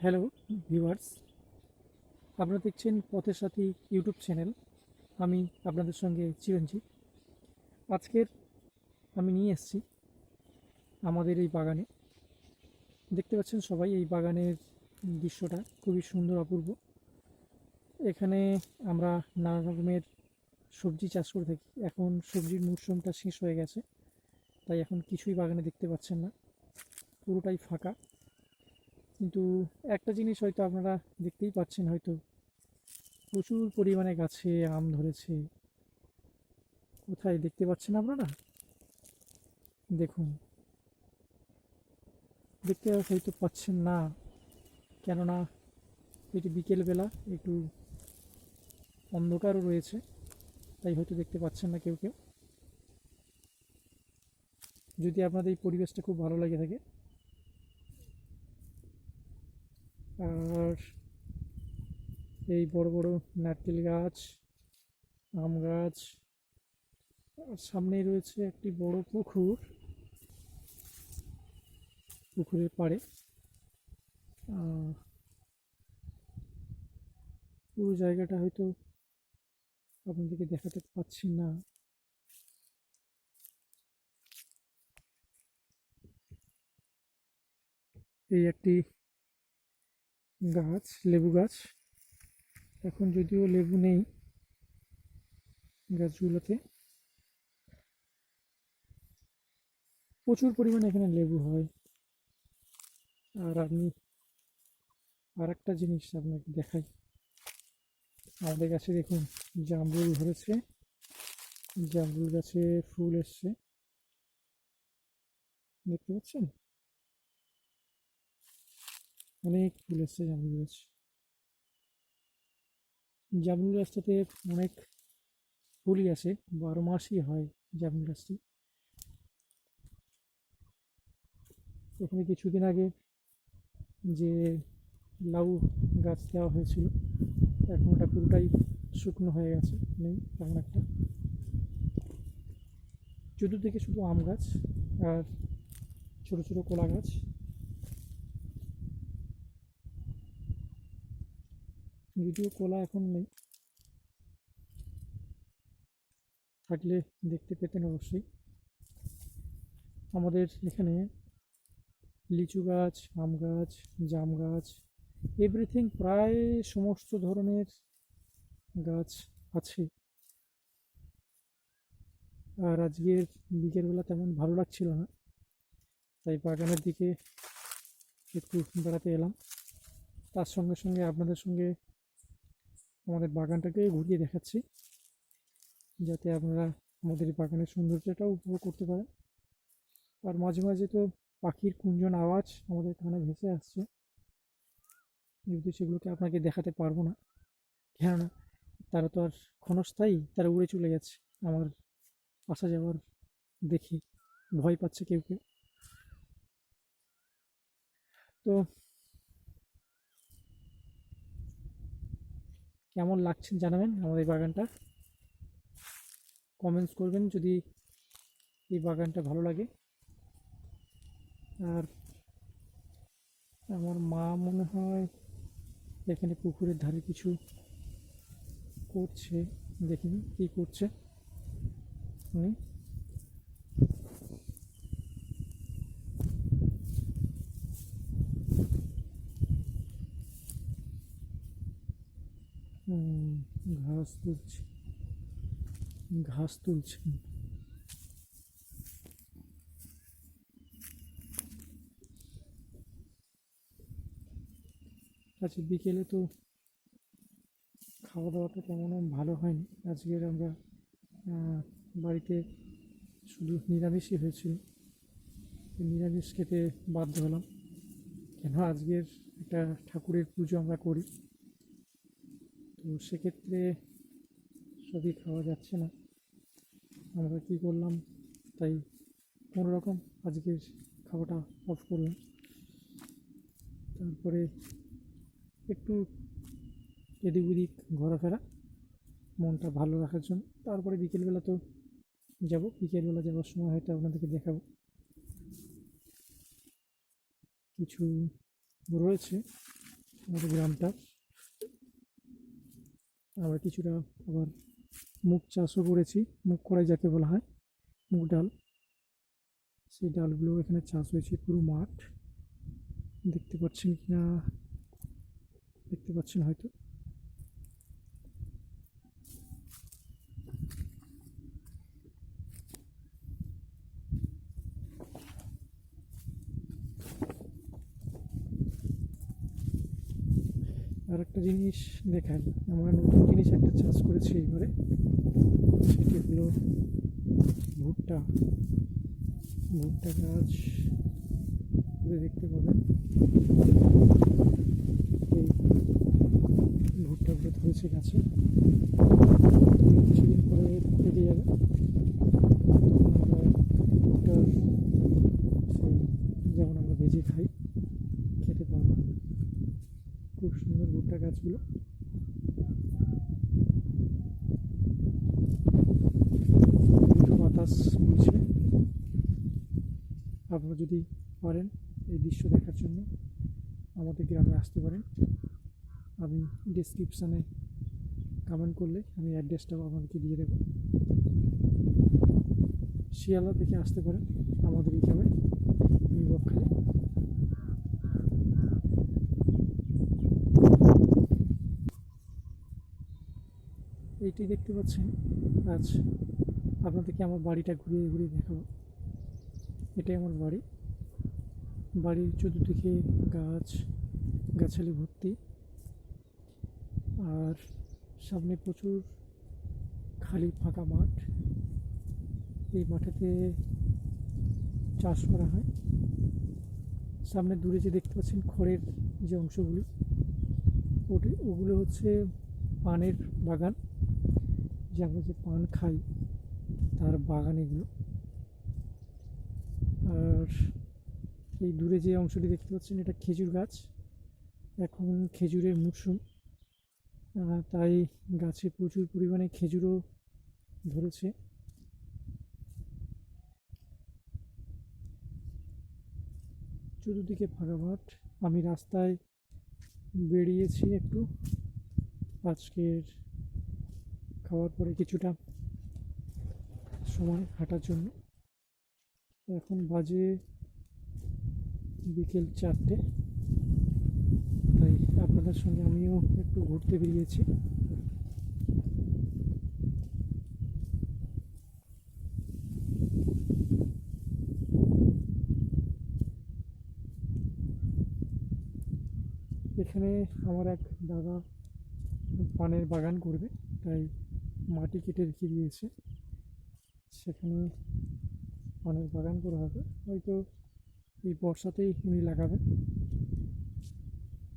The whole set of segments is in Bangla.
হ্যালো ভিউয়ার্স, আপনারা দেখছেন পথের সাথী ইউটিউব চ্যানেল। আমি আপনাদের সঙ্গে চিরঞ্জিত। আজকের আমি নিয়ে এসেছি আমাদের এই বাগানে। দেখতে পাচ্ছেন সবাই এই বাগানের দৃশ্যটা খুবই সুন্দর, অপূর্ব। এখানে আমরা নানা রকমের সবজি চাষ করে থাকি। এখন সবজির মরশুমটা শেষ হয়ে গেছে, তাই এখন কিছুই বাগানে দেখতে পাচ্ছেন না, পুরোটাই ফাঁকা। কিন্তু একটা জিনিস হয়তো আপনারা দেখতেই পাচ্ছেন, হয়তো প্রচুর পরিমাণে গাছে আম ধরেছে। কোথায় দেখতে পাচ্ছেন আপনারা? দেখুন, দেখতে হয়তো পাচ্ছেন না, কেননা এটি বিকেলবেলা, একটু অন্ধকারও রয়েছে, তাই হয়তো দেখতে পাচ্ছেন না কেউ কেউ। যদি আপনাদের এই পরিবেশটা খুব ভালো লাগে থাকে, আর এই বড় বড় নারকেল গাছ, আম গাছ, আর সামনেই রয়েছে একটি বড় পুকুর। পুকুরের পাড়ে পুরো জায়গাটা হয়তো আপনাদেরকে দেখাতে পাচ্ছি না। এই একটি গাছ, লেবু গাছ। এখন যদিও লেবু নেই গাছগুলোতে, প্রচুর পরিমাণে এখানে লেবু হয়। আর আমি আর একটা জিনিস আপনাকে দেখাই, আমাদের গাছে দেখুন জামরুল ধরেছে, জামরুল গাছে ফুল এসছে, দেখতে পাচ্ছেন? অনেক ফুল এসছে জামরুল গাছ। জামরুল গাছটাতে অনেক ফুলই আসে, 12 মাসই হয় জামরুল গাছটি। এখানে কিছুদিন আগে যে লাউ গাছ দেওয়া হয়েছিল, এখন ওটা পুরোটাই শুকনো হয়ে গেছে, নেই তেমন একটা। চতুর্দিকে শুধু আম গাছ আর ছোট ছোট কলা গাছ। যদিও কলা এখন নেই, থাকলে দেখতে পেতেন অবশ্যই। আমাদের এখানে লিচু গাছ, আম গাছ, জাম গাছ, এভরিথিং, প্রায় সমস্ত ধরনের গাছ আছে। আর আজকের বিকেলবেলা তেমন ভালো লাগছিল না, তাই বাগানের দিকে একটু বেড়াতে এলাম। তার সঙ্গে সঙ্গে আপনাদের সঙ্গে আমাদের বাগানটাকে ঘুরিয়ে দেখাচ্ছি, যাতে আপনারা আমাদের এই বাগানের সৌন্দর্যটাও উপভোগ করতে পারেন। আর মাঝে মাঝে তো পাখির কুঞ্জন আওয়াজ আমাদের কানে ভেসে আসছে, যদি সেগুলোকে আপনাকে দেখাতে পারবো না, কেননা তারা তো আর ক্ষণস্থায়ী, তারা উড়ে চলে গেছে। আমার আসা যাওয়ার দেখে ভয় পাচ্ছে কেউ কেউ। তো কেমন লাগছে জানাবেন আমাদের বাগানটা, কমেন্টস করবেন যদি এই বাগানটা ভালো লাগে। আর আমার মা মনে হয় এখানে পুকুরের ধারে কিছু করছে, দেখিনি কি করছে উনি। ঘাস তুলছে, ঘাস তুলছেন। আচ্ছা, বিকেলে তো খাওয়া দাওয়াটা তেমন ভালো হয়নি আজকের। আমরা বাড়িতে শুধু নিরামিষই হয়েছিল, নিরামিষ খেতে বাধ্য হলাম, কেন আজকের একটা ঠাকুরের পুজো আমরা করি, তো সেক্ষেত্রে সবই খাওয়া যাচ্ছে না। আমরা কী করলাম, তাই কোনো রকম আজকের খাওয়াটা অফ করলাম। তারপরে একটু এদিক ওদিক ঘোরাফেরা, মনটা ভালো রাখার জন্য। তারপরে বিকেলবেলা তো যাব, বিকেলবেলা যাওয়ার সময় হয়তো আপনাদেরকে দেখাবো কিছু রয়েছে আমাদের গ্রামটা। আমরা কিছুটা আবার মুগ চাষও করেছি, মুগ কড়াই যাকে বলা হয়, মুগ ডাল। সেই ডালগুলো এখানে চাষ হয়েছে, পুরো মাঠ দেখতে পাচ্ছেন কিনা, দেখতে পাচ্ছেন হয়তো। আর একটা জিনিস দেখাই, আমরা নতুন জিনিস একটা চাষ করেছি এবারে, সেটি হলো ভুট্টা। ভুট্টা গাছ দেখতে পাবেন, এই ভুট্টাগুলো ধরেছে গাছে, কিছুদিন পরে পেকে যাবে। আমরা ভুট্টা সেই যেমন আমরা ভেজে খাই, খেতে পারবো। খুব সুন্দর ভুট্টা গাছগুলো। বাতাস বইছে। আপনারা যদি পারেন এই দৃশ্য দেখার জন্য আমাদের গ্রামে আসতে পারেন। আমি ডেসক্রিপশানে কমেন্ট করলে আমি অ্যাড্রেসটাও আপনাদেরকে দিয়ে দেবো। শিয়ালদা থেকে আসতে পারেন আমাদের এই গ্রামে, বকখালি। এইটি দেখতে পাচ্ছেন, আজ আপনাদেরকে আমার বাড়িটা ঘুরিয়ে ঘুরিয়ে দেখাবো। এটাই আমার বাড়ি। বাড়ির চতুর্দিকে গাছ গাছালি ভর্তি, আর সামনে প্রচুর খালি ফাঁকা মাঠ। এই মাঠেতে চাষ করা হয়। সামনে দূরে যে দেখতে পাচ্ছেন খড়ের যে অংশগুলি, ওগুলো হচ্ছে পানের বাগান, যে আমরা যে পান খাই তার বাগান এগুলো। আর এই দূরে যে অংশটি দেখতে পাচ্ছেন, এটা খেজুর গাছ। এখন খেজুরের মরশুম, তাই গাছে প্রচুর পরিমাণে খেজুরও ধরেছে। চতুর্দিকে ফাঁকা মাঠ। আমি রাস্তায় বেরিয়েছি একটু, আজকের খাওয়ার পরে কিছুটা সময় হাঁটার জন্য। এখন বাজে বিকেল 4টে, তাই আপনাদের সঙ্গে আমিও একটু ঘুরতে বেরিয়েছি। এখানে আমার এক দাদা পানের বাগান করবে, তাই মাটি কেটে রেখে দিয়েছে, সেখানে পানের বাগান করা হবে। হয়তো এই বর্ষাতেই উনি লাগাবেন,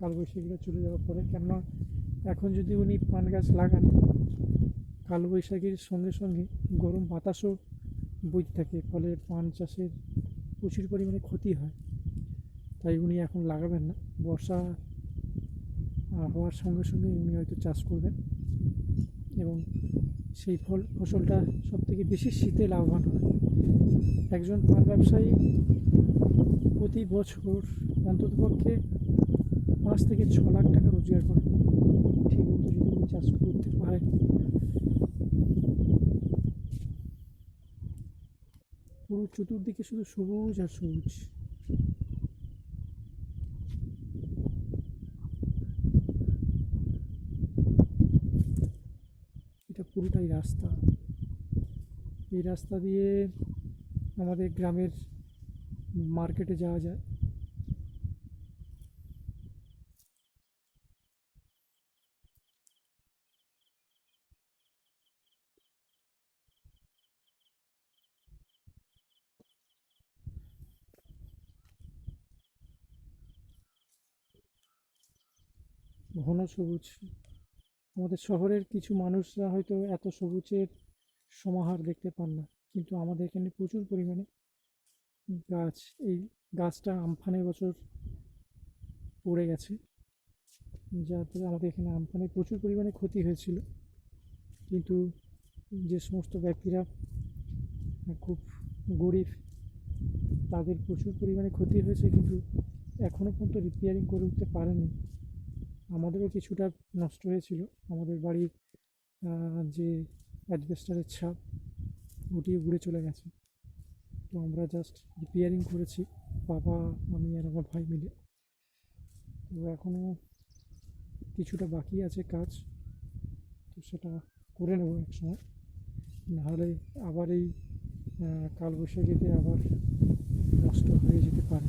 কালবৈশাখীরা চলে যাওয়ার পরে। কেননা এখন যদি উনি পান গাছ লাগান, কালবৈশাখীর সঙ্গে সঙ্গে গরম বাতাসও বইতে থাকে, ফলে পান চাষের প্রচুর পরিমাণে ক্ষতি হয়। তাই উনি এখন লাগাবেন না, বর্ষা হওয়ার সঙ্গে সঙ্গে উনি হয়তো চাষ করবেন, এবং সেই ফসলটা সবথেকে বেশি শীতে লাভবান হবে। একজন পান ব্যবসায়ী প্রতি বছর অন্ততপক্ষে 5 থেকে 6 লাখ টাকা রোজগার করেন, ঠিক মতো যদি উনি চাষ করতে পারেন। পুরো চতুর্দিকে শুধু সবুজ আর সবুজ। এটা পুরোটাই রাস্তা। এই রাস্তা দিয়ে আমাদের গ্রামের মার্কেটে যাওয়া যায়। ঘন সবুজ। আমাদের শহরের কিছু মানুষরা হয়তো এত সবুজের সমাহার দেখতে পান না, কিন্তু আমাদের এখানে প্রচুর পরিমাণে গাছ। এই গাছটা আমফানে বছর পড়ে গেছে, যার ফলে আমাদের এখানে আমফানে প্রচুর পরিমাণে ক্ষতি হয়েছিল। কিন্তু যে সমস্ত ব্যক্তিরা খুব গরিব, তাদের প্রচুর পরিমাণে ক্ষতি হয়েছে, কিন্তু এখনও পর্যন্ত রিপেয়ারিং করে উঠতে পারেনি। আমাদেরও কিছুটা নষ্ট হয়েছিল। আমাদের বাড়ির যে অ্যাসবেস্টসের ছাদ ওটি উড়ে চলে গেছে। তো আমরা জাস্ট রিপেয়ারিং করেছি, বাবা, আমি আর আমার ভাই মিলে। তো এখনও কিছুটা বাকি আছে কাজ, তো সেটা করে নেব একসময়। নাহলে আবার এই কালবৈশাখীতে আবার নষ্ট হয়ে যেতে পারে।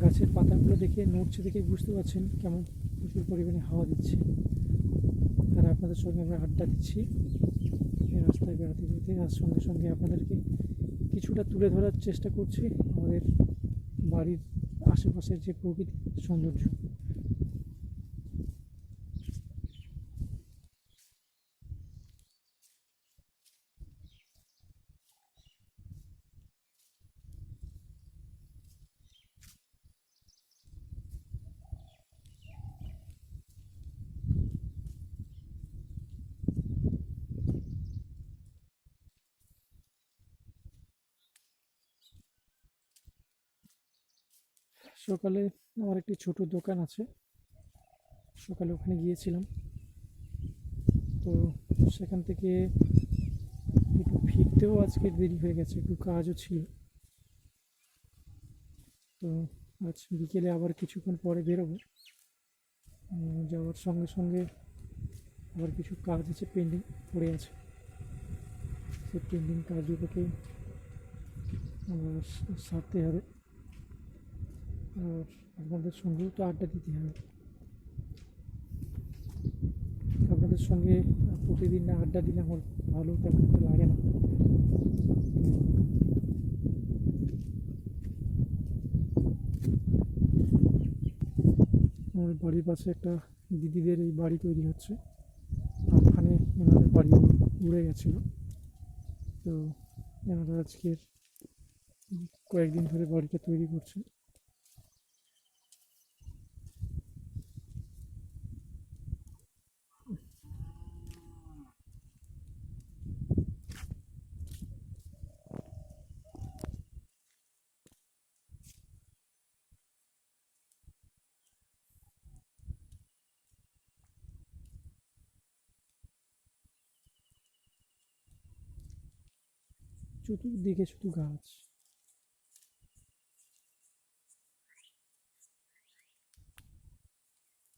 গাছের পাতাগুলো দেখে নড়ছে দেখে বুঝতে পারছেন কেমন প্রচুর পরিমাণে হাওয়া দিচ্ছে। আর আপনাদের সঙ্গে আমরা আড্ডা দিচ্ছি এই রাস্তায় বেড়াতে বেড়াতে, আর সঙ্গে সঙ্গে আপনাদেরকে কিছুটা তুলে ধরার চেষ্টা করছি আমাদের বাড়ির আশেপাশের যে প্রকৃতির সৌন্দর্য। সকালে আমার একটি ছোট দোকান আছে, সকালে ওখানে গিয়েছিলাম। তো সেখান থেকে একটু ফিরতেও আজকে দেরি হয়ে গেছে, একটু কাজও ছিল। তো আজ বিকেলে আবার কিছুক্ষণ পরে বেরোবো। যাওয়ার সঙ্গে সঙ্গে আবার কিছু কাজ আছে, পেন্ডিং পড়ে আছে। সেই পেন্ডিং কাজগুলোকে আবার সারতে হবে, আর আপনাদের সঙ্গেও তো আড্ডা দিতে হবে। আপনাদের সঙ্গে প্রতিদিন না আড্ডা দিলে আমার ভালো তেমন একটা লাগে না। আমার বাড়ির পাশে একটা দিদিদের এই বাড়ি তৈরি হচ্ছে, আর ওখানে এনাদের বাড়ি উড়ে গেছিলো। তো এনারা আজকের কয়েকদিন ধরে বাড়িটা তৈরি করছে। চতুর্দিকে শুধু গাছ।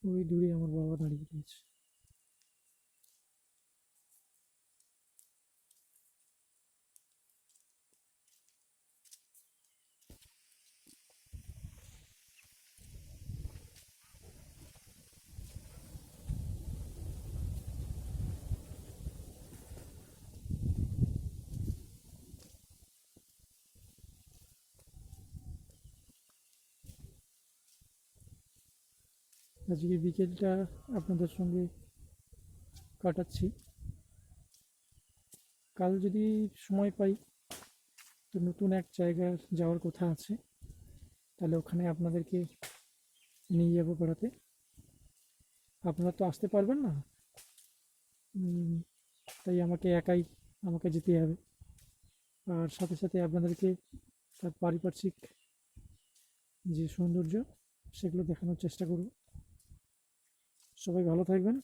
ওই দূরে আমার বাবা দাঁড়িয়ে রয়েছে। আজকে বিকেলটা আপনাদের সঙ্গে কাটাচ্ছি। কাল যদি সময় পাই তো নতুন এক জায়গায় যাওয়ার কথা আছে, তাহলে ওখানে আপনাদেরকে নিয়ে যাবো বেড়াতে। আপনারা তো আসতে পারবেন না, তাই আমাকে যেতে হবে। আর সাথে সাথে আপনাদেরকে তার পারিপার্শ্বিক যে সৌন্দর্য সেগুলো দেখানোর চেষ্টা করব। সবাই ভালো থাকবেন।